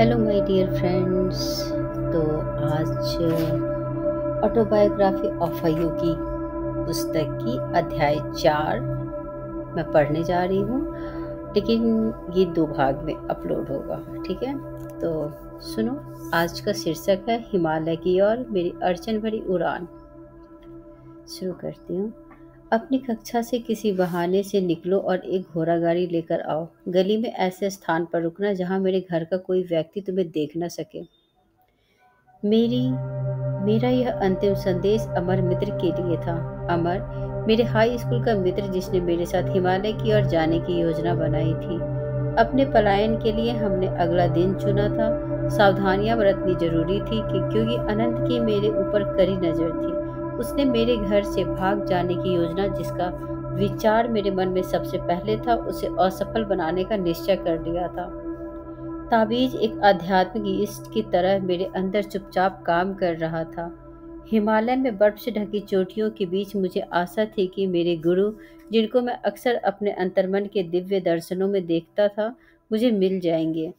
Hello my dear friends. तो आज autobiography of a योगी पुस्तक की अध्याय 4 मैं पढ़ने जा रही हूँ, लेकिन ये 2 भाग में अपलोड होगा। ठीक है, तो सुनो। आज का शीर्षक है हिमालय की ओर मेरी अड़चन भरी उड़ान। शुरू करती हूँ। अपनी कक्षा से किसी बहाने से निकलो और एक घोड़ा गाड़ी लेकर आओ। गली में ऐसे स्थान पर रुकना जहाँ मेरे घर का कोई व्यक्ति तुम्हें देख न सके। मेरी मेरा यह अंतिम संदेश अमर मित्र के लिए था। अमर मेरे हाई स्कूल का मित्र, जिसने मेरे साथ हिमालय की ओर जाने की योजना बनाई थी। अपने पलायन के लिए हमने अगला दिन चुना था। सावधानियां बरतनी जरूरी थी क्योंकि अनंत की मेरे ऊपर कड़ी नजर थी। उसने मेरे घर से भाग जाने की योजना, जिसका विचार मेरे मन में सबसे पहले था, उसे असफल बनाने का निश्चय कर लिया था। ताबीज एक आध्यात्मिक यीस्ट की तरह मेरे अंदर चुपचाप काम कर रहा था। हिमालय में बर्फ से ढकी चोटियों के बीच मुझे आशा थी कि मेरे गुरु, जिनको मैं अक्सर अपने अंतर्मन के दिव्य दर्शनों में देखता था, मुझे मिल जाएंगे।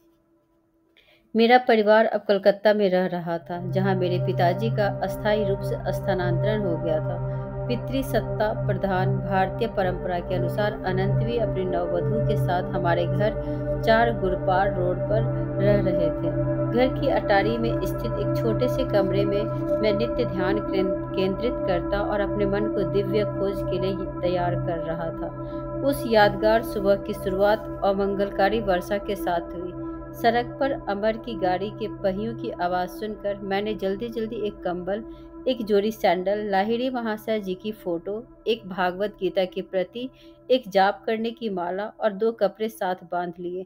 मेरा परिवार अब कलकत्ता में रह रहा था, जहां मेरे पिताजी का अस्थायी रूप से स्थानांतरण हो गया था। पितृसत्ता प्रधान भारतीय परंपरा के अनुसार अनंत भी अपनी नववधू के साथ हमारे घर 4 गुरपार रोड पर रह रहे थे। घर की अटारी में स्थित एक छोटे से कमरे में मैं नित्य ध्यान केंद्रित करता और अपने मन को दिव्य खोज के लिए तैयार कर रहा था। उस यादगार सुबह की शुरुआत अमंगलकारी वर्षा के साथ हुई। सड़क पर अमर की गाड़ी के पहियों की आवाज सुनकर मैंने जल्दी जल्दी एक कंबल, एक जोड़ी सैंडल, लाहिड़ी महाशय जी की फोटो, एक भागवत गीता की प्रति, एक जाप करने की माला और 2 कपड़े साथ बांध लिए।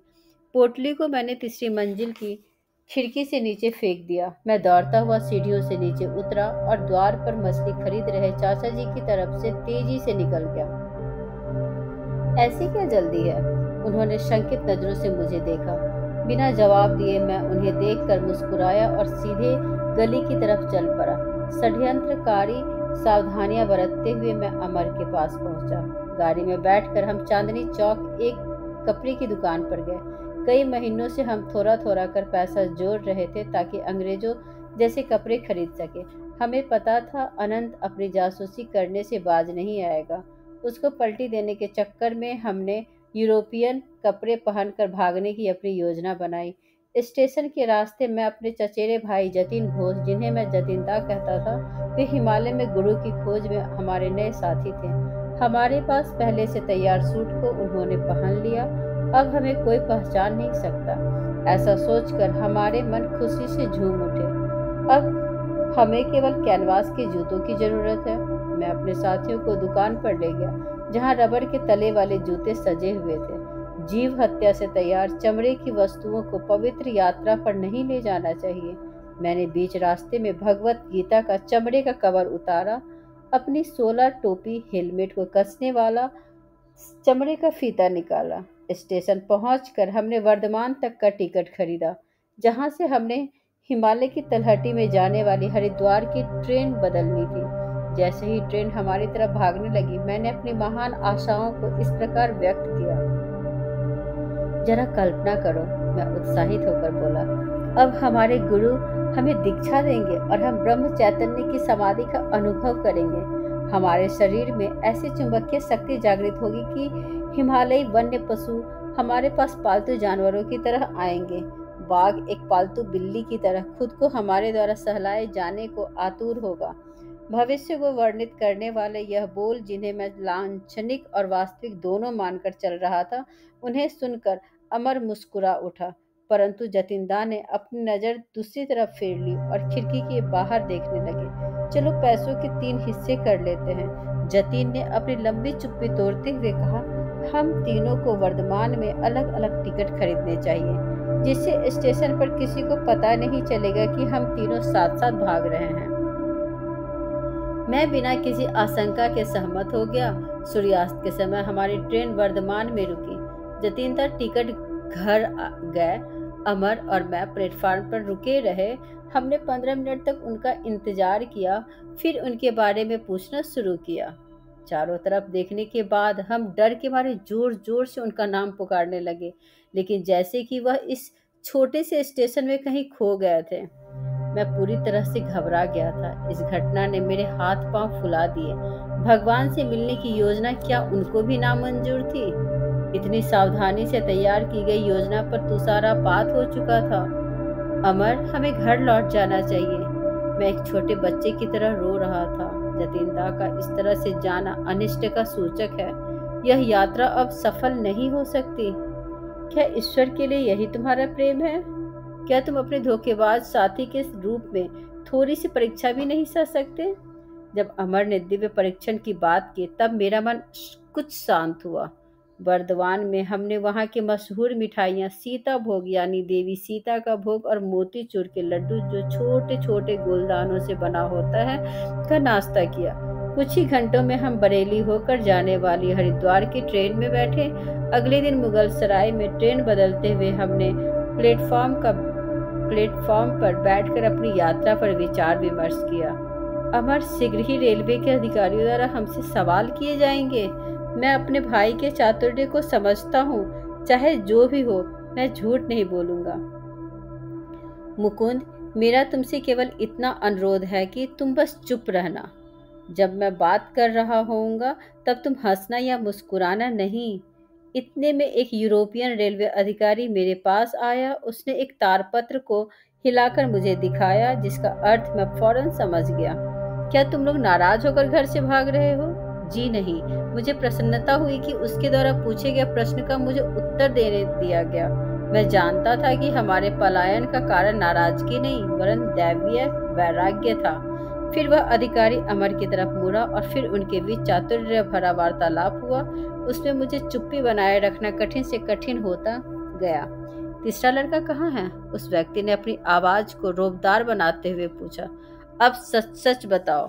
पोटली को मैंने तीसरी मंजिल की खिड़की से नीचे फेंक दिया। मैं दौड़ता हुआ सीढ़ियों से नीचे उतरा और द्वार पर मछली खरीद रहे चाचा जी की तरफ से तेजी से निकल गया। ऐसी क्या जल्दी है? उन्होंने शंकित नजरों से मुझे देखा। बिना जवाब दिए मैं उन्हें देखकर मुस्कुराया और सीधे गली की तरफ चल पड़ा। षड्यंत्रकारी सावधानियां बरतते हुए मैं अमर के पास पहुंचा। गाड़ी में बैठकर हम चांदनी चौक एक कपड़े की दुकान पर गए। कई महीनों से हम थोड़ा थोड़ा कर पैसा जोड़ रहे थे ताकि अंग्रेजों जैसे कपड़े खरीद सके। हमें पता था अनंत अपनी जासूसी करने से बाज नहीं आएगा। उसको पलटी देने के चक्कर में हमने यूरोपियन कपड़े पहनकर भागने की अपनी योजना बनाई। स्टेशन के रास्ते मैं अपने चचेरे भाई जतिन घोष, जिन्हें मैं जतिनदा कहता था, वे हिमालय में गुरु की खोज में हमारे नए साथी थे। हमारे पास पहले से तैयार सूट को उन्होंने पहन लिया। अब हमें कोई पहचान नहीं सकता। ऐसा सोचकर हमारे मन खुशी से झूम उठे। अब हमें केवल कैनवास के जूतों की जरूरत है। मैं अपने साथियों को दुकान पर ले गया, जहां रबर के तले वाले जूते सजे हुए थे। जीव हत्या से तैयार चमड़े की वस्तुओं को पवित्र यात्रा पर नहीं ले जाना चाहिए। मैंने बीच रास्ते में भगवत गीता का चमड़े का कवर उतारा। अपनी 16 टोपी, हेलमेट को कसने वाला चमड़े का फीता निकाला। स्टेशन पहुंचकर हमने वर्धमान तक का टिकट खरीदा, जहां से हमने हिमालय की तलहटी में जाने वाली हरिद्वार की ट्रेन बदलनी थी। जैसे ही ट्रेन हमारी तरफ भागने लगी, मैंने अपनी महान आशाओं को इस प्रकार व्यक्त किया। जरा कल्पना करो, मैं उत्साहित होकर बोला। अब हमारे गुरु हमें दीक्षा देंगे और हम ब्रह्म चैतन्य की समाधि का अनुभव करेंगे। हमारे शरीर में ऐसी चुंबकीय शक्ति जागृत होगी कि हिमालयी वन्य पशु हमारे पास पालतू जानवरों की तरह आएंगे। बाघ एक पालतू बिल्ली की तरह खुद को हमारे द्वारा सहलाए जाने को आतुर होगा। भविष्य को वर्णित करने वाले यह बोल, जिन्हें मैं लांछनिक और वास्तविक दोनों मानकर चल रहा था, उन्हें सुनकर अमर मुस्कुरा उठा। परंतु जतिनदा ने अपनी नजर दूसरी तरफ फेर ली और खिड़की के बाहर देखने लगे। चलो पैसों के 3 हिस्से कर लेते हैं, जतिन ने अपनी लंबी चुप्पी तोड़ते हुए कहा। हम तीनों को वर्धमान में अलग अलग टिकट खरीदने चाहिए, जिससे स्टेशन पर किसी को पता नहीं चलेगा कि हम तीनों साथ साथ भाग रहे हैं। मैं बिना किसी आशंका के सहमत हो गया। सूर्यास्त के समय हमारी ट्रेन वर्धमान में रुकी। जतिनदा टिकट घर गए। अमर और मैं प्लेटफार्म पर रुके रहे। हमने 15 मिनट तक उनका इंतजार किया, फिर उनके बारे में पूछना शुरू किया। चारों तरफ देखने के बाद हम डर के मारे जोर जोर से उनका नाम पुकारने लगे, लेकिन जैसे कि वह इस छोटे से स्टेशन में कहीं खो गए थे। मैं पूरी तरह से घबरा गया था। इस घटना ने मेरे हाथ पांव फुला दिए। भगवान से मिलने की योजना क्या उनको भी नामंजूर थी? इतनी सावधानी से तैयार की गई योजना पर तुषारापात हो चुका था। अमर, हमें घर लौट जाना चाहिए। मैं एक छोटे बच्चे की तरह रो रहा था। जतिनदा का इस तरह से जाना अनिष्ट का सूचक है। यह यात्रा अब सफल नहीं हो सकती। क्या ईश्वर के लिए यही तुम्हारा प्रेम है? क्या तुम अपने धोखेबाज साथी के रूप में थोड़ी सी परीक्षा भी नहीं सह सकते? जब अमर ने दिव्य परीक्षण की बात की तब मेरा मन कुछ शांत हुआ। बर्दवान में हमने वहाँ की मशहूर मिठाइयाँ सीता भोग यानी देवी सीता का भोग और मोतीचूर के लड्डू जो छोटे छोटे गोलदानों से बना होता है का नाश्ता किया। कुछ ही घंटों में हम बरेली होकर जाने वाली हरिद्वार की ट्रेन में बैठे। अगले दिन मुगल सराय में ट्रेन बदलते हुए हमने प्लेटफॉर्म पर बैठकर अपनी यात्रा पर विचार विमर्श किया। अमर, शीघ्र ही रेलवे के अधिकारियों द्वारा हमसे सवाल किए जाएंगे। मैं अपने भाई के चातुर्य को समझता हूँ। चाहे जो भी हो, मैं झूठ नहीं बोलूंगा। मुकुंद, मेरा तुमसे केवल इतना अनुरोध है कि तुम बस चुप रहना। जब मैं बात कर रहा होऊंगा तब तुम हंसना या मुस्कुराना नहीं। इतने में एक यूरोपियन रेलवे अधिकारी मेरे पास आया। उसने एक तारपत्र को हिलाकर मुझे दिखाया, जिसका अर्थ मैं फौरन समझ गया। क्या तुम लोग नाराज होकर घर से भाग रहे हो? जी नहीं। मुझे प्रसन्नता हुई कि उसके द्वारा पूछे गए प्रश्न का मुझे उत्तर देने दिया गया। मैं जानता था कि हमारे पलायन का कारण नाराजगी नहीं वरन दैवीय वैराग्य था। फिर वह अधिकारी अमर की तरफ मुड़ा और फिर उनके बीच चातुर्य भरा वार्तालाप हुआ। उसमें मुझे चुप्पी बनाए रखना कठिन से कठिन होता गया। तीसरा लड़का कहाँ है? उस व्यक्ति ने अपनी आवाज को रौबदार बनाते हुए पूछा। अब सच सच बताओ।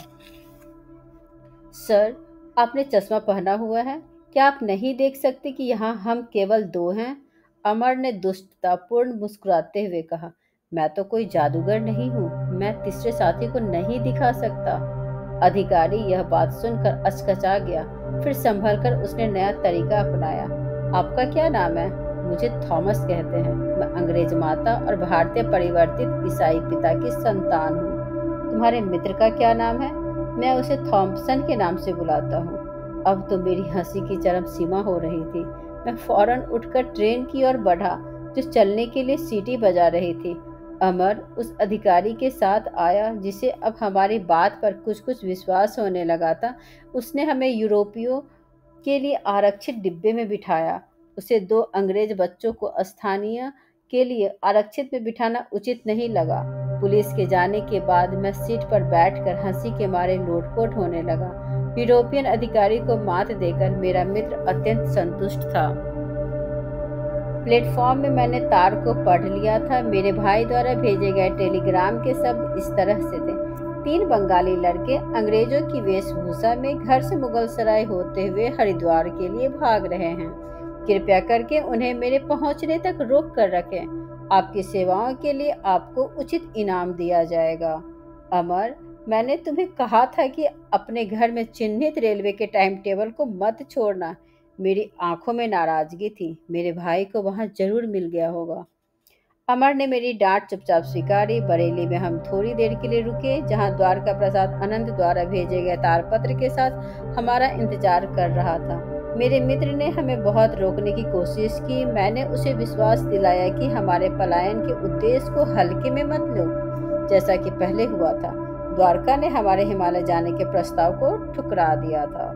सर, आपने चश्मा पहना हुआ है। क्या आप नहीं देख सकते कि यहाँ हम केवल दो हैं? अमर ने दुष्टतापूर्ण मुस्कुराते हुए कहा। मैं तो कोई जादूगर नहीं हूँ। मैं तीसरे साथी को नहीं दिखा सकता। अधिकारी यह बात सुनकर अचकचा गया। फिर संभलकर उसने नया तरीका अपनाया। आपका क्या नाम है? मुझे थॉमस कहते हैं। मैं अंग्रेज माता और भारतीय परिवर्तित ईसाई पिता की संतान हूँ। तुम्हारे मित्र का क्या नाम है? मैं उसे थॉम्पसन के नाम से बुलाता हूँ। अब तो मेरी हंसी की चरम सीमा हो रही थी। मैं फौरन उठकर ट्रेन की ओर बढ़ा जो चलने के लिए सीटी बजा रही थी। अमर उस अधिकारी के साथ आया जिसे अब हमारी बात पर कुछ कुछ विश्वास होने लगा था। उसने हमें यूरोपियों के लिए आरक्षित डिब्बे में बिठाया। उसे दो अंग्रेज बच्चों को स्थानीय के लिए आरक्षित में बिठाना उचित नहीं लगा। पुलिस के जाने के बाद मैं सीट पर बैठकर हंसी के मारे लोटपोट होने लगा। यूरोपियन अधिकारी को मात देकर मेरा मित्र अत्यंत संतुष्ट था। प्लेटफॉर्म में मैंने तार को पढ़ लिया था। मेरे भाई द्वारा भेजे गए टेलीग्राम के शब्द इस तरह से थे। 3 बंगाली लड़के अंग्रेजों की वेशभूषा में घर से मुगल सराय होते हुए हरिद्वार के लिए भाग रहे हैं। कृपया करके उन्हें मेरे पहुंचने तक रोक कर रखें। आपकी सेवाओं के लिए आपको उचित इनाम दिया जाएगा। अमर, मैंने तुम्हें कहा था कि अपने घर में चिन्हित रेलवे के टाइम टेबल को मत छोड़ना। मेरी आंखों में नाराजगी थी। मेरे भाई को वहां जरूर मिल गया होगा। अमर ने मेरी डांट चुपचाप स्वीकारी। बरेली में हम थोड़ी देर के लिए रुके, जहां द्वारका प्रसाद आनंद द्वारा भेजे गए तारपत्र के साथ हमारा इंतजार कर रहा था। मेरे मित्र ने हमें बहुत रोकने की कोशिश की। मैंने उसे विश्वास दिलाया कि हमारे पलायन के उद्देश्य को हल्के में मत लो, जैसा कि पहले हुआ था। द्वारका ने हमारे हिमालय जाने के प्रस्ताव को ठुकरा दिया था।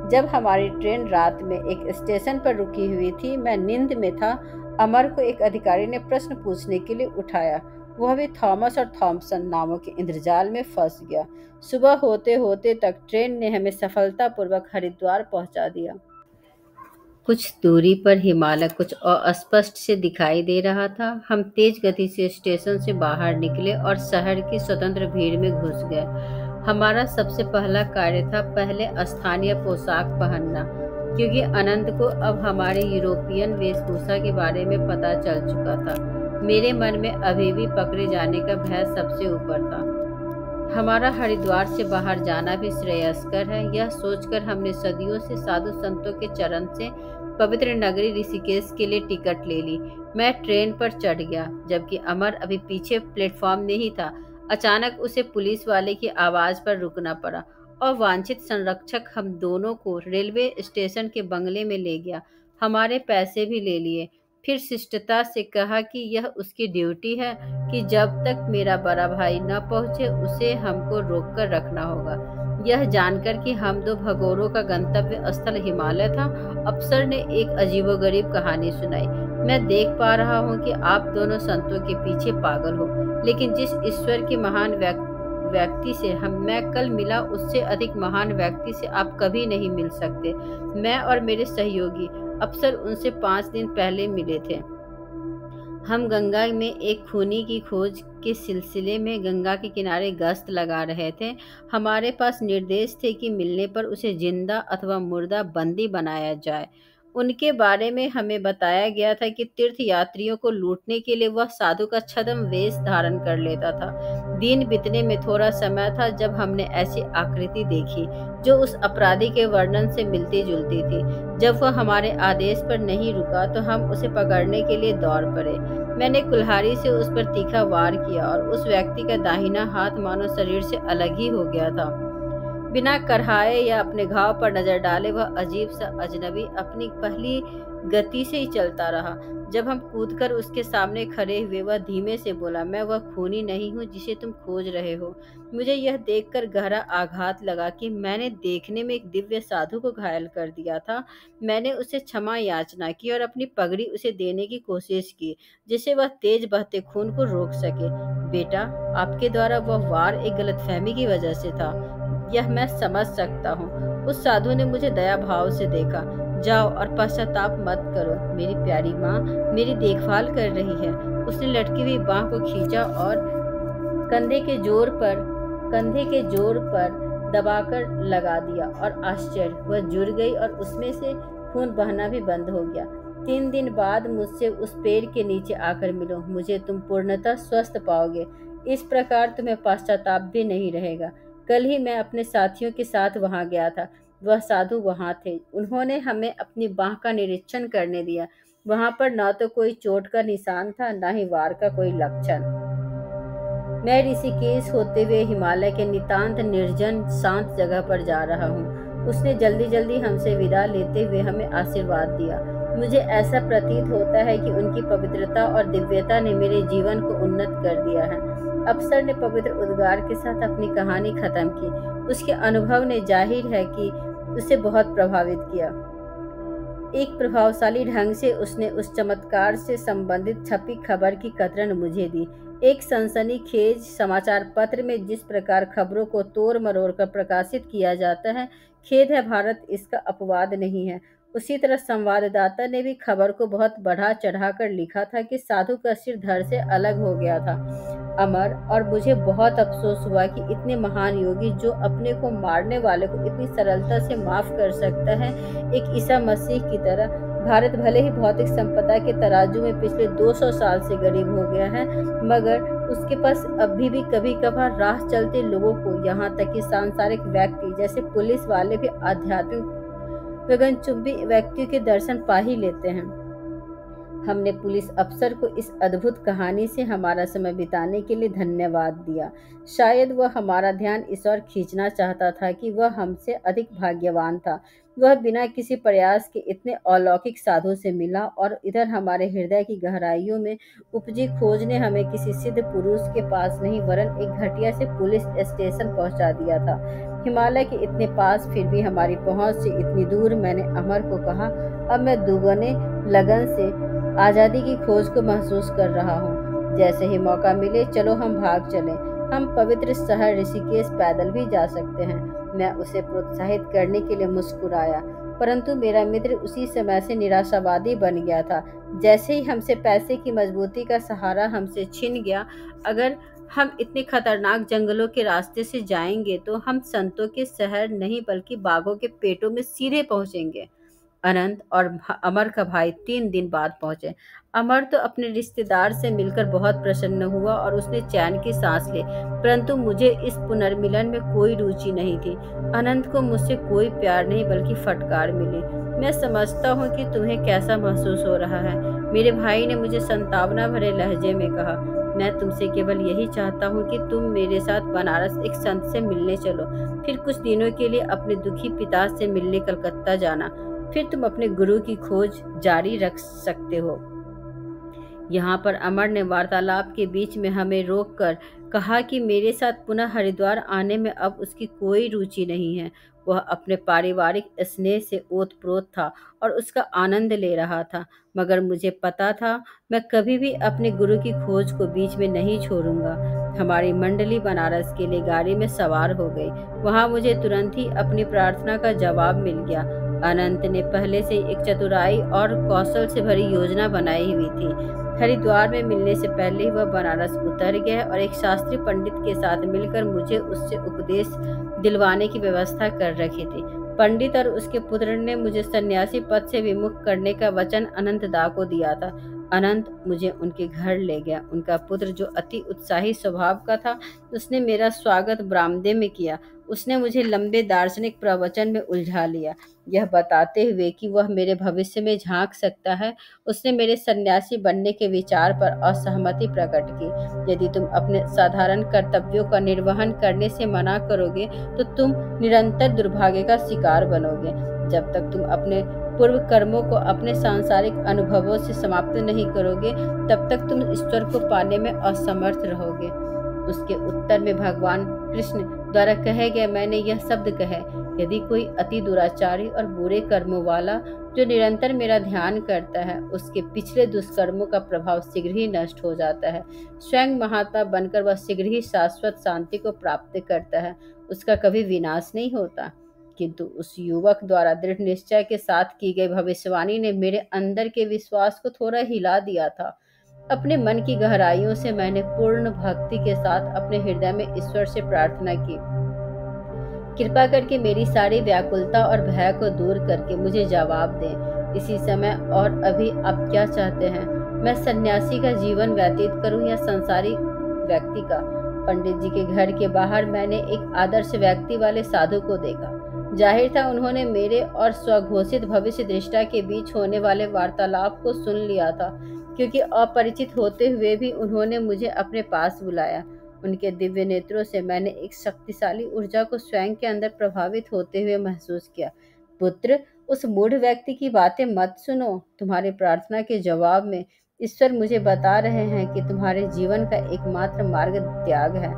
जब हमारी ट्रेन रात में एक स्टेशन पर रुकी हुई थी, मैं नींद में था। अमर को एक अधिकारी ने प्रश्न पूछने के लिए उठाया। वह भी थॉमस और थॉम्पसन नामों के इंद्रजाल में फंस गया। सुबह होते होते तक ट्रेन ने हमें सफलतापूर्वक हरिद्वार पहुंचा दिया। कुछ दूरी पर हिमालय कुछ अस्पष्ट से दिखाई दे रहा था। हम तेज गति से स्टेशन से बाहर निकले और शहर की स्वतंत्र भीड़ में घुस गए। हमारा सबसे पहला कार्य था पहले स्थानीय पोशाक पहनना, क्योंकि आनंद को अब हमारे यूरोपियन वेशभूषा के बारे में पता चल चुका था। मेरे मन में अभी भी पकड़े जाने का भय सबसे ऊपर था। हमारा हरिद्वार से बाहर जाना भी श्रेयस्कर है। यह सोचकर हमने सदियों से साधु संतों के चरण से पवित्र नगरी ऋषिकेश के लिए टिकट ले ली। मैं ट्रेन पर चढ़ गया, जबकि अमर अभी पीछे प्लेटफॉर्म में ही था। अचानक उसे पुलिस वाले की आवाज पर रुकना पड़ा और वांछित संरक्षक हम दोनों को रेलवे स्टेशन के बंगले में ले गया। हमारे पैसे भी ले लिए। फिर शिष्टता से कहा कि यह उसकी ड्यूटी है कि जब तक मेरा बड़ा भाई न पहुंचे उसे हमको रोक कर रखना होगा। यह जानकर कि हम दो भगोरों का गंतव्य स्थल हिमालय था, अफसर ने एक अजीबोगरीब कहानी सुनाई। मैं देख पा रहा हूँ कि आप दोनों संतों के पीछे पागल हो, लेकिन जिस ईश्वर के महान व्यक्ति से मैं कल मिला, उससे अधिक महान व्यक्ति से आप कभी नहीं मिल सकते। मैं और मेरे सहयोगी अफसर उनसे 5 दिन पहले मिले थे। हम गंगा में एक खूनी की खोज के सिलसिले में गंगा के किनारे गश्त लगा रहे थे। हमारे पास निर्देश थे कि मिलने पर उसे जिंदा अथवा मुर्दा बंदी बनाया जाए। उनके बारे में हमें बताया गया था कि तीर्थ यात्रियों को लूटने के लिए वह साधु का छद्म वेश धारण कर लेता था। दिन बीतने में थोड़ा समय था जब हमने ऐसी आकृति देखी जो उस अपराधी के वर्णन से मिलती जुलती थी। जब वह हमारे आदेश पर नहीं रुका तो हम उसे पकड़ने के लिए दौड़ पड़े। मैंने कुल्हाड़ी से उस पर तीखा वार किया और उस व्यक्ति का दाहिना हाथ मानो शरीर से अलग ही हो गया था। बिना करहाए या अपने घाव पर नजर डाले वह अजीब सा अजनबी अपनी पहली गति से ही चलता रहा। जब हम कूदकर उसके सामने खड़े हुए, वह धीमे से बोला, मैं वह खूनी नहीं हूँ जिसे तुम खोज रहे हो। मुझे यह देखकर गहरा आघात लगा कि मैंने देखने में एक दिव्य साधु को घायल कर दिया था। मैंने उसे क्षमा याचना की और अपनी पगड़ी उसे देने की कोशिश की, जिससे वह तेज बहते खून को रोक सके। बेटा, आपके द्वारा वह वार एक गलतफहमी की वजह से था, यह मैं समझ सकता हूँ। उस साधु ने मुझे दया भाव से देखा। जाओ और पश्चाताप मत करो, मेरी प्यारी माँ मेरी देखभाल कर रही है। उसने लटकी हुई बाँह को खींचा और कंधे के जोर पर दबाकर लगा दिया और आश्चर्य, वह जुड़ गई और उसमें से खून बहना भी बंद हो गया। 3 दिन बाद मुझसे उस पेड़ के नीचे आकर मिलो, मुझे तुम पूर्णतः स्वस्थ पाओगे। इस प्रकार तुम्हें पश्चाताप भी नहीं रहेगा। कल ही मैं अपने साथियों के साथ वहां गया था। वह साधु वहां थे। उन्होंने हमें अपनी बाह का निरीक्षण करने दिया। वहां पर न तो कोई चोट का निशान था, न ही वार का कोई लक्षण। मैं ऋषिकेश होते हुए हिमालय के नितांत निर्जन शांत जगह पर जा रहा हूँ। उसने जल्दी जल्दी हमसे विदा लेते हुए हमें आशीर्वाद दिया। मुझे ऐसा प्रतीत होता है कि उनकी पवित्रता और दिव्यता ने मेरे जीवन को उन्नत कर दिया है। अफसर ने पवित्र उद्गार के साथ अपनी कहानी खत्म की। उसके अनुभव ने जाहिर है कि उसे बहुत प्रभावित किया। एक प्रभावशाली ढंग से उसने उस चमत्कार से संबंधित छपी खबर की कतरन मुझे दी। एक सनसनीखेज समाचार पत्र में जिस प्रकार खबरों को तोड़ मरोड़ कर प्रकाशित किया जाता है, खेद है भारत इसका अपवाद नहीं है। उसी तरह संवाददाता ने भी खबर को बहुत बढ़ा चढ़ाकर लिखा था कि साधु का सिर धड़ से अलग हो गया था। अमर, और मुझे बहुत अफसोस हुआ कि इतने महान योगी जो अपने को मारने वाले को इतनी सरलता से माफ कर सकता है, एक ईसा मसीह की तरह भारत भले ही भौतिक संपदा के तराजू में पिछले 200 साल से गरीब हो गया है, मगर उसके पास अभी भी कभी कभार राह चलते लोगों को, यहाँ तक कि सांसारिक व्यक्ति जैसे पुलिस वाले भी आध्यात्मिक गगनचुंबी व्यक्तियों के दर्शन पा ही लेते हैं। हमने पुलिस अफसर को इस अद्भुत कहानी से हमारा समय बिताने के लिए धन्यवाद दिया। शायद वह हमारा ध्यान इस ओर खींचना चाहता था कि वह हमसे अधिक भाग्यवान था। वह बिना किसी प्रयास के इतने अलौकिक साधु से मिला और इधर हमारे हृदय की गहराइयों में उपजी खोज ने हमें किसी सिद्ध पुरुष के पास नहीं वरन एक घटिया से पुलिस स्टेशन पहुंचा दिया था। हिमालय के इतने पास फिर भी हमारी पहुंच से इतनी दूर। मैंने अमर को कहा, अब मैं दुगने लगन से आज़ादी की खोज को महसूस कर रहा हूँ। जैसे ही मौका मिले चलो हम भाग चलें। हम पवित्र शहर ऋषिकेश पैदल भी जा सकते हैं। मैं उसे प्रोत्साहित करने के लिए मुस्कुराया, परंतु मेरा मित्र उसी समय से निराशावादी बन गया था। जैसे ही हमसे पैसे की मजबूती का सहारा हमसे छिन गया, अगर हम इतने खतरनाक जंगलों के रास्ते से जाएंगे तो हम संतों के शहर नहीं बल्कि बाघों के पेटों में सीधे पहुंचेंगे। अनंत और अमर का भाई 3 दिन बाद पहुंचे। अमर तो अपने रिश्तेदार से मिलकर बहुत प्रसन्न हुआ और उसने चैन की सांस ली, परंतु मुझे इस पुनर्मिलन में कोई रुचि नहीं थी। अनंत को मुझसे कोई प्यार नहीं बल्कि फटकार मिली। मैं समझता हूँ कि तुम्हें कैसा महसूस हो रहा है, मेरे भाई ने मुझे संतावना भरे लहजे में कहा। मैं तुमसे केवल यही चाहता हूँ कि तुम मेरे साथ बनारस एक संत से मिलने चलो, फिर कुछ दिनों के लिए अपने दुखी पिता से मिलने कलकत्ता जाना, फिर तुम अपने गुरु की खोज जारी रख सकते हो। यहाँ पर अमर ने वार्तालाप के बीच में हमें रोककर कहा कि मेरे साथ पुनः हरिद्वार आने में अब उसकी कोई रुचि नहीं है। वह अपने पारिवारिक स्नेह से ओतप्रोत था और उसका आनंद ले रहा था, मगर मुझे पता था मैं कभी भी अपने गुरु की खोज को बीच में नहीं छोड़ूंगा। हमारी मंडली बनारस के लिए गाड़ी में सवार हो गई। वहां मुझे तुरंत ही अपनी प्रार्थना का जवाब मिल गया। अनंत ने पहले से एक चतुराई और कौशल से भरी योजना बनाई हुई थी। हरिद्वार में मिलने से पहले ही वह बनारस उतर गया और एक शास्त्री पंडित के साथ मिलकर मुझे उससे उपदेश दिलवाने की व्यवस्था कर रखी थी। पंडित और उसके पुत्र ने मुझे सन्यासी पद से विमुख करने का वचन अनंतदा को दिया था। अनंत मुझे उनके घर ले गया। उनका पुत्र, जो अति उत्साही स्वभाव का था, उसने मेरा स्वागत बरामदे में किया। उसने मुझे लंबे दार्शनिक प्रवचन में उलझा लिया, यह बताते हुए कि वह मेरे भविष्य में झांक सकता है। उसने मेरे सन्यासी बनने के विचार पर असहमति प्रकट की। यदि तुम अपने साधारण कर्तव्यों का निर्वहन करने से मना करोगे तो तुम निरंतर दुर्भाग्य का शिकार बनोगे। जब तक तुम अपने पूर्व कर्मों को अपने सांसारिक अनुभवों से समाप्त नहीं करोगे, तब तक तुम ईश्वर को पाने में असमर्थ रहोगे। उसके उत्तर में भगवान कृष्ण द्वारा कहे गए मैंने यह शब्द कहे, यदि कोई अति दुराचारी और बुरे कर्मों वाला जो निरंतर मेरा ध्यान करता है, उसके पिछले दुष्कर्मों का प्रभाव शीघ्र ही नष्ट हो जाता है। स्वयं महात्मा बनकर वह शीघ्र ही शाश्वत शांति को प्राप्त करता है, उसका कभी विनाश नहीं होता। किंतु उस युवक द्वारा दृढ़ निश्चय के साथ की गई भविष्यवाणी ने मेरे अंदर के विश्वास को थोड़ा हिला दिया था। अपने मन की गहराइयों से मैंने पूर्ण भक्ति के साथ अपने हृदय में ईश्वर से प्रार्थना की, कृपा करके मेरी सारी व्याकुलता और भय को दूर करके मुझे जवाब दें। इसी समय और अभी आप क्या चाहते हैं? मैं सन्यासी का जीवन व्यतीत करूं या संसारी व्यक्ति का? पंडित जी के घर के बाहर मैंने एक आदर्श व्यक्ति वाले साधु को देखा। जाहिर था उन्होंने मेरे और स्वघोषित भविष्य दृष्टा के बीच होने वाले वार्तालाप को सुन लिया था, क्योंकि अपरिचित होते हुए भी उन्होंने मुझे अपने पास बुलाया। उनके दिव्य नेत्रों से मैंने एक शक्तिशाली ऊर्जा को स्वयं के अंदर प्रभावित होते हुए महसूस किया। पुत्र, उस मूढ़ व्यक्ति की बातें मत सुनो। तुम्हारी प्रार्थना के जवाब में ईश्वर मुझे बता रहे हैं कि तुम्हारे जीवन का एकमात्र मार्ग त्याग है।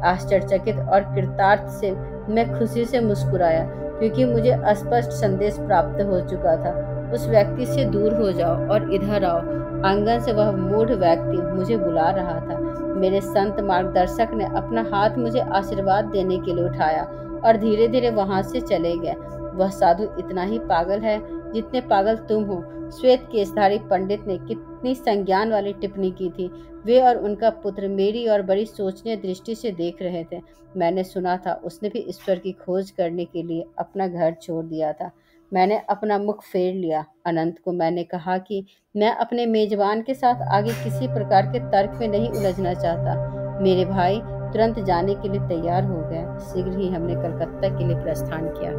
आश्चर्यचकित और कृतार्थ से मैं खुशी से मुस्कुराया, क्योंकि मुझे स्पष्ट संदेश प्राप्त हो चुका था। उस व्यक्ति से दूर हो जाओ और इधर आओ। आंगन से वह मूढ़ व्यक्ति मुझे बुला रहा था। मेरे संत मार्गदर्शक ने अपना हाथ मुझे आशीर्वाद देने के लिए उठाया और धीरे धीरे वहां से चले गए। वह साधु इतना ही पागल है जितने पागल तुम हो। श्वेत केशधारी पंडित ने कितनी संज्ञान वाली टिप्पणी की थी। वे और उनका पुत्र मेरी और बड़ी सोचनीय दृष्टि से देख रहे थे। मैंने सुना था उसने भी ईश्वर की खोज करने के लिए अपना घर छोड़ दिया था। मैंने अपना मुख फेर लिया। अनंत को मैंने कहा कि मैं अपने मेजबान के साथ आगे किसी प्रकार के तर्क में नहीं उलझना चाहता। मेरे भाई तुरंत जाने के लिए तैयार हो गए। शीघ्र ही हमने कलकत्ता के लिए प्रस्थान किया।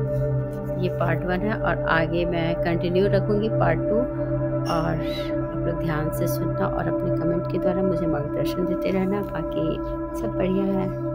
ये पार्ट 1 है और आगे मैं कंटिन्यू रखूँगी पार्ट 2। और आप लोग ध्यान से सुनना और अपने कमेंट के द्वारा मुझे मार्गदर्शन देते रहना। बाकी सब बढ़िया है।